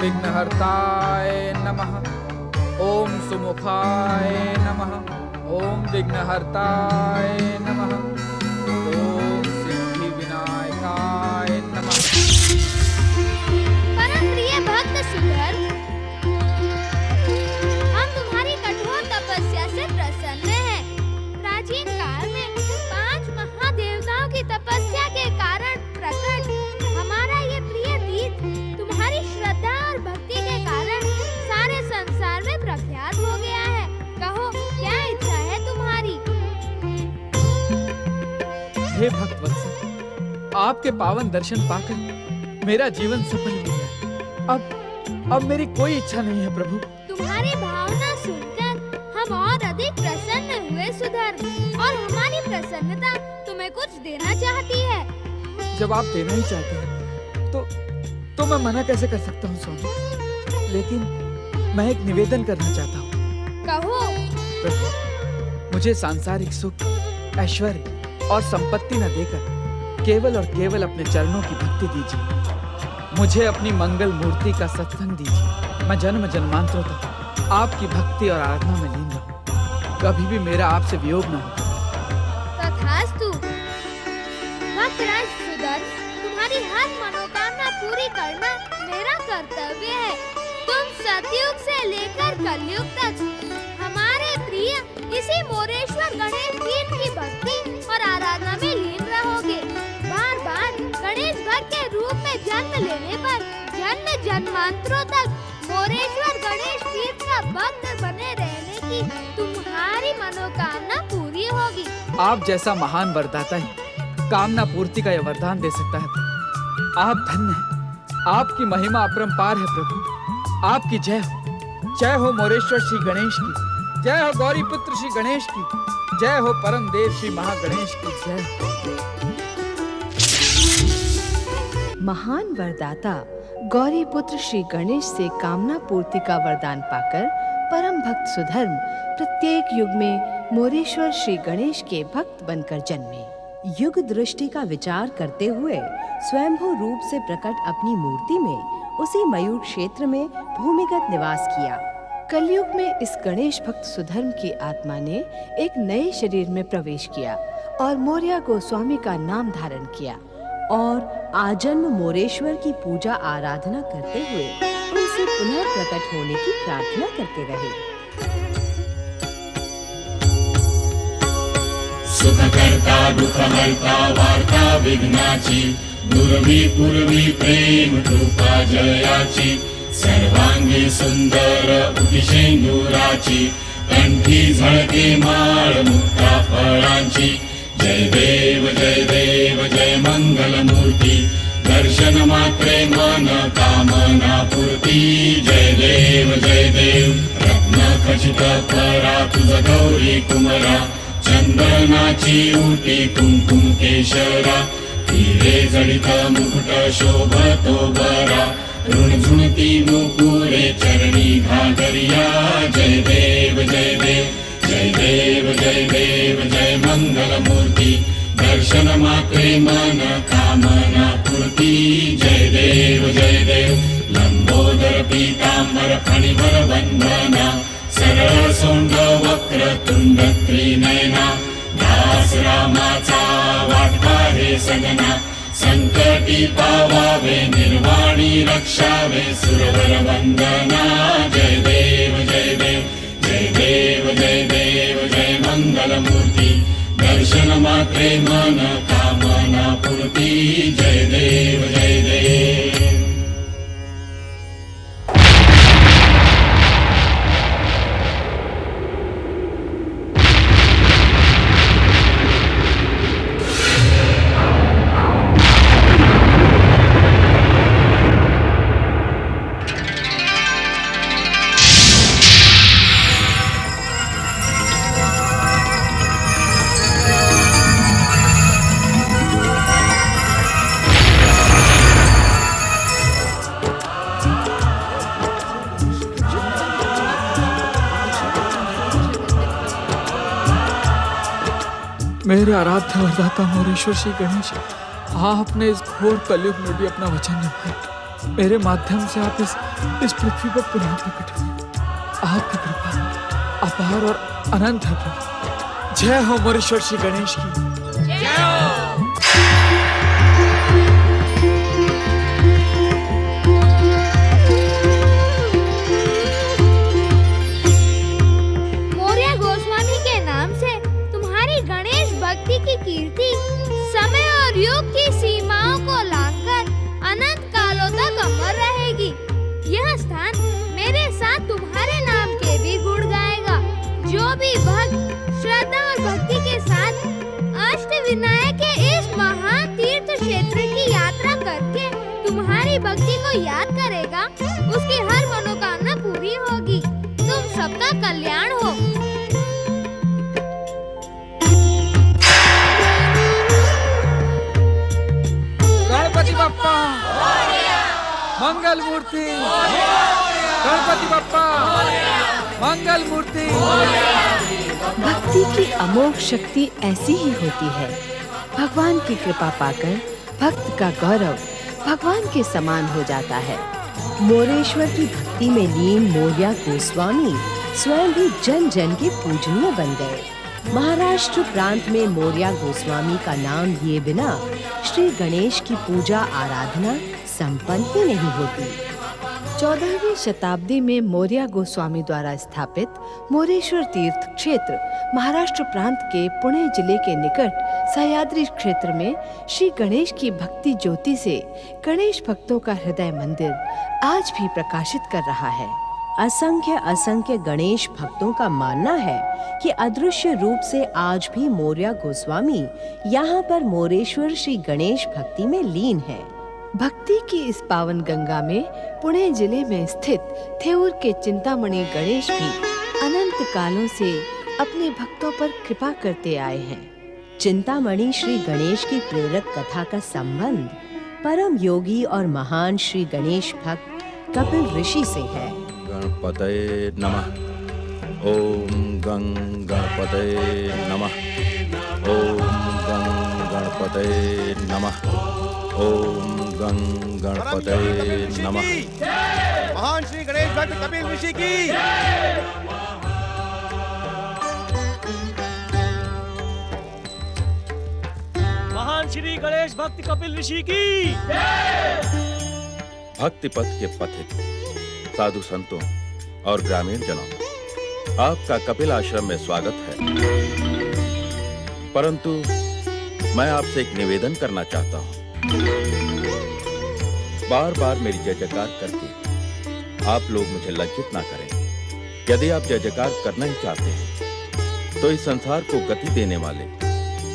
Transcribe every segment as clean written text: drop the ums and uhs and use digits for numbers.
विघ्नहर्ताय नमः। ओम सुमुखाय नमः। ओम विघ्नहर्ताय नमः। ओम सिद्धि विनायकाय नमः। परम प्रिय भक्त सुधर्म, हम तुम्हारी कठोर तपस्या से प्रसन्न हैं। प्राचीन काल में 5 महादेवताओं की तपस्या के कारण प्रकट हमारा ये प्रिय गीत तुम्हारी श्रद्धा और भक्ति के कारण सारे संसार में प्रख्यात हो गया है। कहो, क्या इच्छा है तुम्हारी? हे भक्त वत्सल, आपके पावन दर्शन पाकर मेरा जीवन सफल हो गया। अब मेरी कोई इच्छा नहीं है प्रभु। तुम्हारी भावना सुनकर हम और अधिक प्रसन्न हुए सुधर्म, और हमारी प्रसन्नता तुम्हें कुछ देना चाहती है। जब आप देना ही चाहते हैं तो मैं मना कैसे कर सकता हूँ स्वामी। लेकिन मैं एक निवेदन करना चाहता हूँ। कहो। प्रभु, मुझे सांसारिक सुख, ऐश्वर्य और संपत्ति न देकर केवल और केवल अपने चरणों की भक्ति दीजिए। मुझे अपनी मंगल मूर्ति का सत्संग दीजिए। मैं जन्म जन्मांतरों तक आपकी भक्ति और आराधना में लीन रहूं। कभी भी मेरा आपसे वियोग न हो। तथास्तु। भक्तराज सुधर्म, तुम्हारी हर मनोकामना पूरी करना मेरा कर्तव्य है। तुम सतयुग से लेकर कलयुग तक हमारे प्रिय इसी मोरेश्वर गणेश जी की भक्ति और आराधना में लीन रहोगे। बार बार गणेश भक्त के रूप में जन्म लेने पर जन्म जन्मांतरों तक मोरेश्वर गणेश तीर्थ का भक्त बने रहने की तुम्हारी मनोकामना पूरी होगी। आप जैसा महान वरदाता ही कामना पूर्ति का यह वरदान दे सकता है। आप धन्य हैं। आपकी महिमा अपरंपार है प्रभु। आपकी जय हो। जय हो मोरेश्वर श्री गणेश की। जय हो गौरी पुत्र श्री गणेश की। जय हो परम देव श्री महागणेश की जय। महान वरदाता गौरी पुत्र श्री गणेश से कामना पूर्ति का वरदान पाकर परम भक्त सुधर्म प्रत्येक युग में मोरेश्वर श्री गणेश के भक्त बनकर जन्मे। युग दृष्टि का विचार करते हुए स्वयंभू रूप से प्रकट अपनी मूर्ति में उसी मयूर क्षेत्र में भूमिगत निवास किया। कलयुग में इस गणेश भक्त सुधर्म की आत्मा ने एक नए शरीर में प्रवेश किया और मौर्य गोस्वामी का नाम धारण किया और आजन्म मोरेश्वर की पूजा आराधना करते हुए उनसे पुनः प्रकट होने की प्रार्थना करते रहे। सुखकर्ता दुःखहर्ता वार्ता विघ्नाची दुर्वी पूर्वी प्रेम कृपा जयाची सर्वांगी सुंदर उपिशेंदुराची कंठी झळके माळ मुक्ता फळांची जय देव जय मंगल मूर्ती दर्शन मात्रे मन कामना पूर्ती जय देव रत्न खचित परा तुझ गौरी कुमरा चंदनाची उटी कुंकुम केशरा हिरे जडित मुकुट शोभतो बरा ऋणझुणती मुकुरे चरणी घागरिया जय देव जय मंगल मूर्ती दर्शन मात्रे मन कामना पूर्ती जय देव लंबोदर पीतांबर फणिवर वंदना सरळ सोंड वक्र तुंड त्रिनयना दास रामाचा वाटवा हे सगना संकटी पावावे निर्वाणी रक्षावे सुरवर वंदना जय देव जय मंगल मूर्ती दर्शन मात्रे मन कामना पूर्ती जय देव मेरे आराध्य वरदाता मोरेश्वर श्री गणेश, आपने इस घोर कलयुग में भी अपना वचन निभाया। मेरे माध्यम से आप इस पृथ्वी पर पुनः प्रकट हुए। आपकी कृपा अपार और अनंत है प्रभु। जय हो मोरेश्वर श्री गणेश की। मौर्य गोस्वामी के नाम से तुम्हारी गणेश भक्ति की कीर्ति समय और युग की सीमाओं को लांघकर अनंत कालों तक अमर रहेगी। यह स्थान मेरे साथ तुम्हारे नाम के भी गुण गाएगा। जो भी भक्त श्रद्धा और भक्ति के साथ अष्टविनायक के इस महान तीर्थ क्षेत्र की यात्रा करके तुम्हारी भक्ति को याद करेगा, उसकी हर मनोकामना पूरी होगी। तुम सबका कल्याण हो। गणपति बप्पा मंगल मूर्ति। गणपति बप्पा मंगल मूर्ति। भक्ति की अमोघ शक्ति ऐसी ही होती है। भगवान की कृपा पाकर भक्त का गौरव भगवान के समान हो जाता है। मोरेश्वर की भक्ति में लीन मौर्य गोस्वामी स्वयं भी जन जन के पूजनीय बन गए। महाराष्ट्र प्रांत में मौर्य गोस्वामी का नाम लिए बिना श्री गणेश की पूजा आराधना संपन्न ही नहीं होती। 14वीं शताब्दी में मौर्य गोस्वामी द्वारा स्थापित मोरेश्वर तीर्थ क्षेत्र महाराष्ट्र प्रांत के पुणे जिले के निकट सह्याद्री क्षेत्र में श्री गणेश की भक्ति ज्योति से गणेश भक्तों का हृदय मंदिर आज भी प्रकाशित कर रहा है। असंख्य गणेश भक्तों का मानना है कि अदृश्य रूप से आज भी मौर्य गोस्वामी यहाँ पर मोरेश्वर श्री गणेश भक्ति में लीन है। भक्ति की इस पावन गंगा में पुणे जिले में स्थित थेऊर के चिंतामणि गणेश भी अनंत कालों से अपने भक्तों पर कृपा करते आए हैं। चिंतामणि श्री गणेश की प्रेरक कथा का संबंध परम योगी और महान श्री गणेश भक्त कपिल ऋषि से है। गणपतये नमः। ओम गं गणपतये नमः। ओम गं गणपतये नमः। ओम गं गणपतये नमः। महान श्री गणेश भक्त कपिल ऋषि की। महान श्री गणेश भक्त कपिल ऋषि की। भक्ति पथ के पथिक साधु संतों और ग्रामीण जनों, आपका कपिल आश्रम में स्वागत है। परंतु मैं आपसे एक निवेदन करना चाहता हूँ। बार बार मेरी जय जयकार करके आप लोग मुझे लज्जित ना करें। यदि आप जय जयकार करना ही चाहते हैं तो इस संसार को गति देने वाले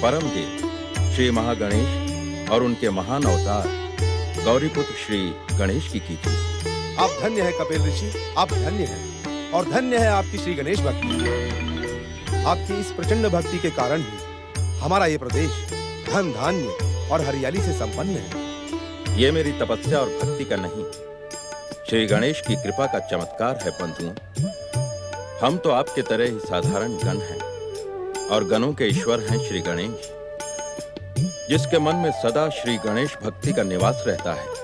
परम देव श्री महागणेश और उनके महान अवतार गौरीपुत्र श्री गणेश की कीजिए। आप धन्य है कपिल ऋषि, आप धन्य हैं और धन्य है आपकी श्री गणेश भक्ति। आपकी इस प्रचंड भक्ति के कारण ही हमारा ये प्रदेश धन धान्य और हरियाली से संपन्न है। ये मेरी तपस्या और भक्ति का नहीं, श्री गणेश की कृपा का चमत्कार है बंधुओं। हम तो आपके तरह ही साधारण गण हैं और गणों के ईश्वर हैं श्री गणेश। जिसके मन में सदा श्री गणेश भक्ति का निवास रहता है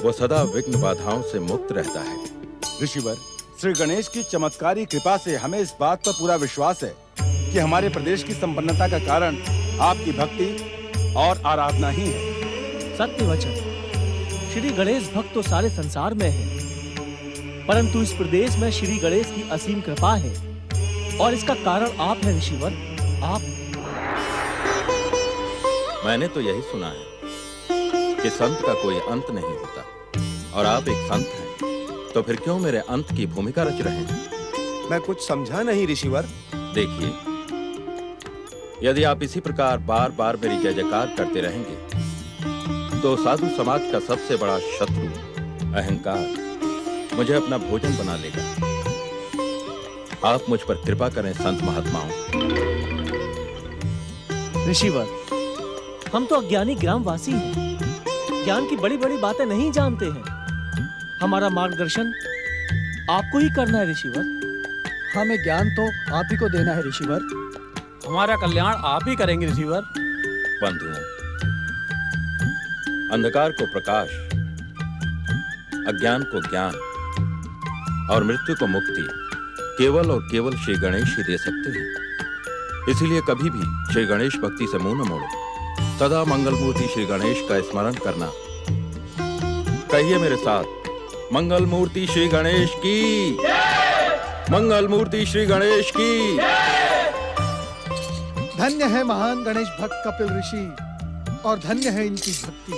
वो सदा विघ्न बाधाओं से मुक्त रहता है। ऋषिवर, श्री गणेश की चमत्कारी कृपा से हमें इस बात पर पूरा विश्वास है कि हमारे प्रदेश की संपन्नता का कारण आपकी भक्ति और आराधना ही है। सत्य वचन। श्री गणेश भक्त तो सारे संसार में है, परंतु इस प्रदेश में श्री गणेश की असीम कृपा है और इसका कारण आप हैं ऋषिवर। आप। मैंने तो यही सुना है कि संत का कोई अंत नहीं होता, और आप एक संत हैं, तो फिर क्यों मेरे अंत की भूमिका रच रहे हैं? मैं कुछ समझा नहीं ऋषिवर। देखिए, यदि आप इसी प्रकार बार बार मेरी जय जयकार करते रहेंगे तो साधु समाज का सबसे बड़ा शत्रु अहंकार मुझे अपना भोजन बना लेगा। आप मुझ पर कृपा करें संत महात्माओं। ऋषिवर, हम तो अज्ञानी ग्रामवासी हैं, ज्ञान की बड़ी बड़ी बातें नहीं जानते हैं। हमारा मार्गदर्शन आपको ही करना है ऋषिवर। हमें ज्ञान तो आप ही को देना है ऋषिवर। हमारा कल्याण आप ही करेंगे ऋषिवर। बंधुओं, अंधकार को प्रकाश अज्ञान को ज्ञान और मृत्यु को मुक्ति केवल और केवल श्री गणेश ही दे सकते हैं। इसीलिए कभी भी श्री गणेश भक्ति से मुंह न मोड़ो, सदा मंगलमूर्ति श्री गणेश का स्मरण करना। कहिए मेरे साथ, मंगलमूर्ति श्री गणेश की, मंगलमूर्ति श्री गणेश की। धन्य है महान गणेश भक्त कपिल ऋषि और धन्य है इनकी भक्ति।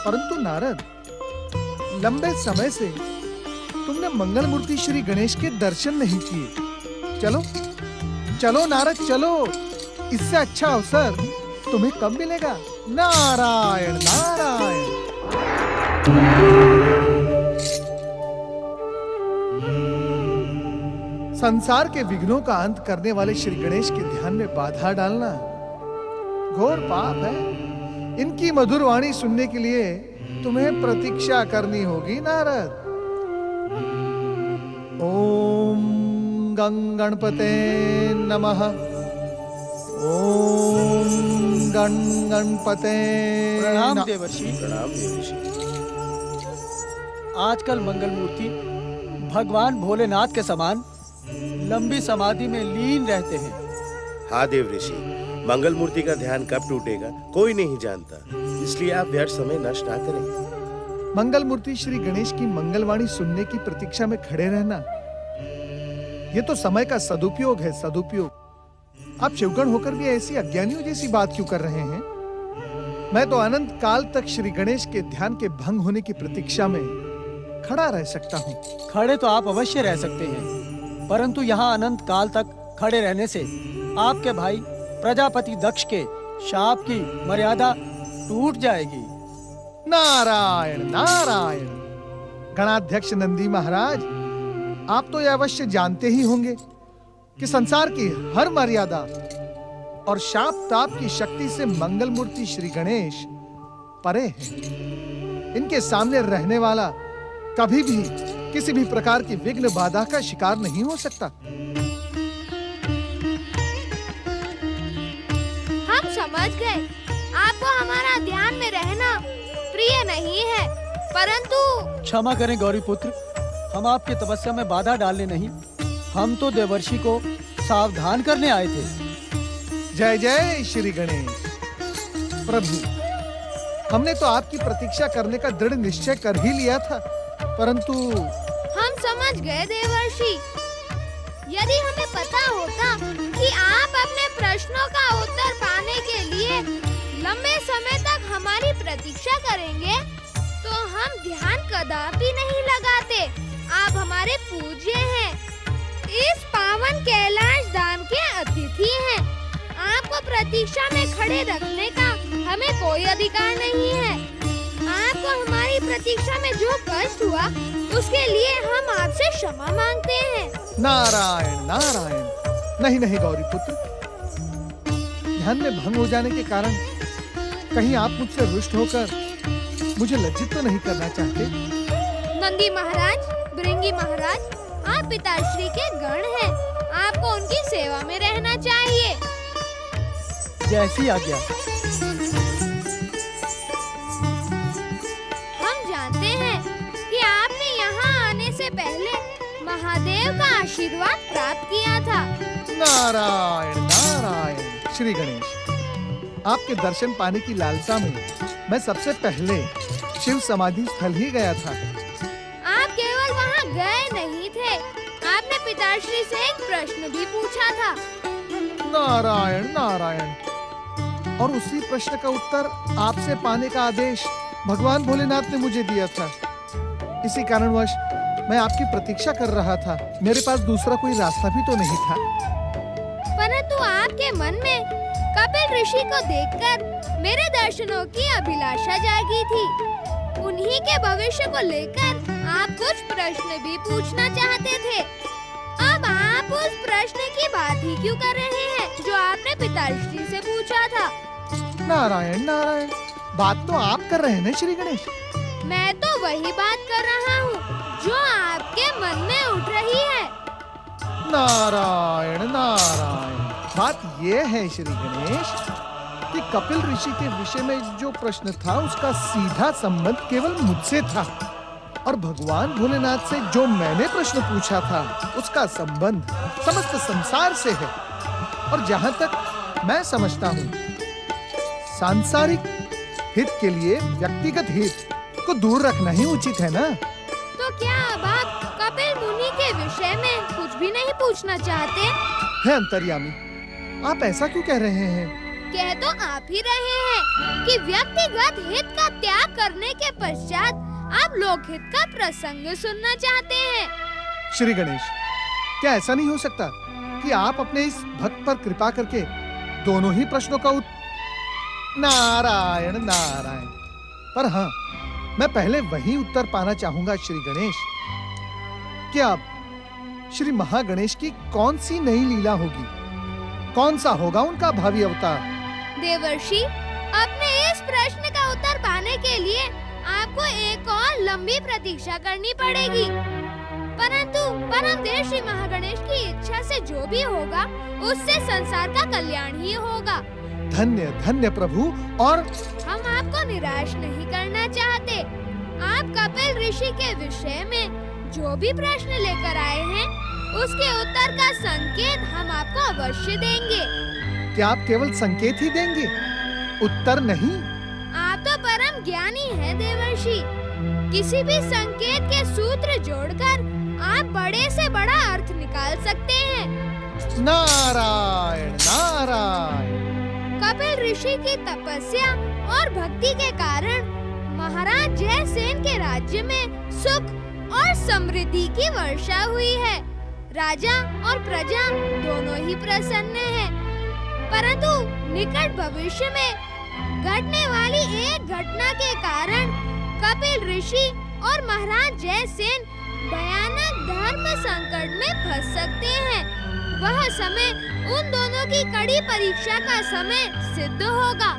परंतु नारद, लंबे समय से तुमने मंगल मूर्ति श्री गणेश के दर्शन नहीं किए। चलो चलो नारद चलो, इससे अच्छा अवसर तुम्हें कब मिलेगा। नारायण नारायण। संसार के विघ्नों का अंत करने वाले श्री गणेश के ध्यान में बाधा डालना घोर पाप है। इनकी मधुर वाणी सुनने के लिए तुम्हें प्रतीक्षा करनी होगी नारद। ओम गं गणपते नमः। ओम गं गणपते प्रणाम देवर्षि। प्रणाम देवर्षि। आजकल मंगल मूर्ति भगवान भोलेनाथ के समान लंबी समाधि में लीन रहते हैं। हाँ देव ऋषि, मंगल मूर्ति का ध्यान कब टूटेगा कोई नहीं जानता, इसलिए आप व्यर्थ समय नष्ट ना करें। मंगल मूर्ति श्री गणेश की मंगलवाणी सुनने की प्रतीक्षा में खड़े रहना, ये तो समय का सदुपयोग है, सदुपयोग। आप शिवगण होकर भी ऐसी अज्ञानियों जैसी बात क्यों कर रहे हैं? मैं तो अनंत काल तक श्री गणेश के ध्यान के भंग होने की प्रतीक्षा में खड़ा रह सकता हूँ। खड़े तो आप अवश्य रह सकते हैं, परंतु यहाँ अनंत काल तक खड़े रहने से आपके भाई प्रजापति दक्ष के शाप की मर्यादा टूट जाएगी। नारायण नारायण। गणाध्यक्ष नंदी महाराज, आप तो यह अवश्य जानते ही होंगे कि संसार की हर मर्यादा और शाप ताप की शक्ति से मंगल मूर्ति श्री गणेश परे है। इनके सामने रहने वाला कभी भी किसी भी प्रकार की विघ्न बाधा का शिकार नहीं हो सकता। हम समझ गए, आपको हमारा ध्यान में रहना प्रिय नहीं है, परंतु क्षमा करें गौरी पुत्र, हम आपकी तपस्या में बाधा डालने नहीं, हम तो देवर्षि को सावधान करने आए थे। जय जय श्री गणेश। प्रभु, हमने तो आपकी प्रतीक्षा करने का दृढ़ निश्चय कर ही लिया था, परंतु हम समझ गए देवर्षि। यदि हमें पता होता कि आप अपने प्रश्नों का उत्तर पाने के लिए लंबे समय तक हमारी प्रतीक्षा करेंगे, तो हम ध्यान कदापि नहीं लगाते। आप हमारे पूज्य हैं, इस पावन कैलाश धाम के अतिथि हैं। आपको प्रतीक्षा में खड़े रखने का हमें कोई अधिकार नहीं है। आपको हमारी प्रतीक्षा में जो कष्ट हुआ, उसके लिए हम आपसे क्षमा मांगते हैं। नारायण नारायण। नहीं नहीं गौरी पुत्र, ध्यान में भंग हो जाने के कारण कहीं आप मुझसे रुष्ट होकर मुझे लज्जित तो नहीं करना चाहते? नंदी महाराज, भृंगी महाराज, आप पिताश्री के गण हैं, आपको उनकी सेवा में रहना चाहिए। जैसी आज्ञा। हम जानते हैं कि आपने यहाँ आने से पहले महादेव का आशीर्वाद प्राप्त किया था। नारायण नारायण। श्री गणेश, आपके दर्शन पाने की लालसा में मैं सबसे पहले शिव समाधि स्थल ही गया था। आप केवल वहाँ गए नहीं थे, आपने पिताश्री से एक प्रश्न भी पूछा था। नारायण नारायण। और उसी प्रश्न का उत्तर आपसे पाने का आदेश भगवान भोलेनाथ ने मुझे दिया था। इसी कारणवश मैं आपकी प्रतीक्षा कर रहा था, मेरे पास दूसरा कोई रास्ता भी तो नहीं था। परंतु आपके मन में कपिल ऋषि को देखकर मेरे दर्शनों की अभिलाषा जागी थी। उन्हीं के भविष्य को लेकर आप कुछ प्रश्न भी पूछना चाहते थे। अब आप उस प्रश्न की बात ही क्यों कर रहे हैं जो आपने पिताश्री से पूछा था? नारायण नारायण। बात तो आप कर रहे हैं ना श्री गणेश? मैं तो वही बात कर रहा हूँ जो आपके मन में उठ रही है। नारायण नारायण। बात ये है श्री गणेश कि कपिल ऋषि के विषय में जो प्रश्न था उसका सीधा संबंध केवल मुझसे था, और भगवान भोलेनाथ से जो मैंने प्रश्न पूछा था उसका संबंध समस्त संसार से है। और जहां तक मैं समझता हूँ, सांसारिक हित के लिए व्यक्तिगत हित को दूर रखना ही उचित है ना। तो क्या अब आप कपिल मुनि के विषय में कुछ भी नहीं पूछना चाहते? है अंतर्यामी, आप ऐसा क्यों कह रहे हैं? कह तो आप ही रहे हैं कि व्यक्तिगत हित का त्याग करने के पश्चात आप लोकहित का प्रसंग सुनना चाहते हैं। श्री गणेश, क्या ऐसा नहीं हो सकता कि आप अपने इस भक्त पर कृपा करके दोनों ही प्रश्नों का नारायण नारायण। पर हाँ, मैं पहले वही उत्तर पाना चाहूंगा श्री गणेश, कि अब श्री महागणेश की कौन सी नई लीला होगी, कौन सा होगा उनका भावी अवतार? देवर्षि, अपने इस प्रश्न का उत्तर पाने के लिए आपको एक और लंबी प्रतीक्षा करनी पड़ेगी, परंतु परम देव श्री महागणेश की इच्छा से जो भी होगा उससे संसार का कल्याण ही होगा। धन्य धन्य प्रभु। और हम आपको निराश नहीं करना चाहते। आप कपिल ऋषि के विषय में जो भी प्रश्न लेकर आए हैं उसके उत्तर का संकेत हम आपको अवश्य देंगे। क्या आप केवल संकेत ही देंगे, उत्तर नहीं? आप तो परम ज्ञानी हैं देवर्षि। किसी भी संकेत के सूत्र जोड़कर आप बड़े से बड़ा अर्थ निकाल सकते हैं। नारायण नारायण। कपिल ऋषि की तपस्या और भक्ति के कारण महाराज जयसेन के राज्य में सुख और समृद्धि की वर्षा हुई है। राजा और प्रजा दोनों ही प्रसन्न हैं। परंतु निकट भविष्य में घटने वाली एक घटना के कारण कपिल ऋषि और महाराज जयसेन भयानक धर्म संकट में फंस सकते हैं। वह समय उन दोनों की कड़ी परीक्षा का समय सिद्ध होगा।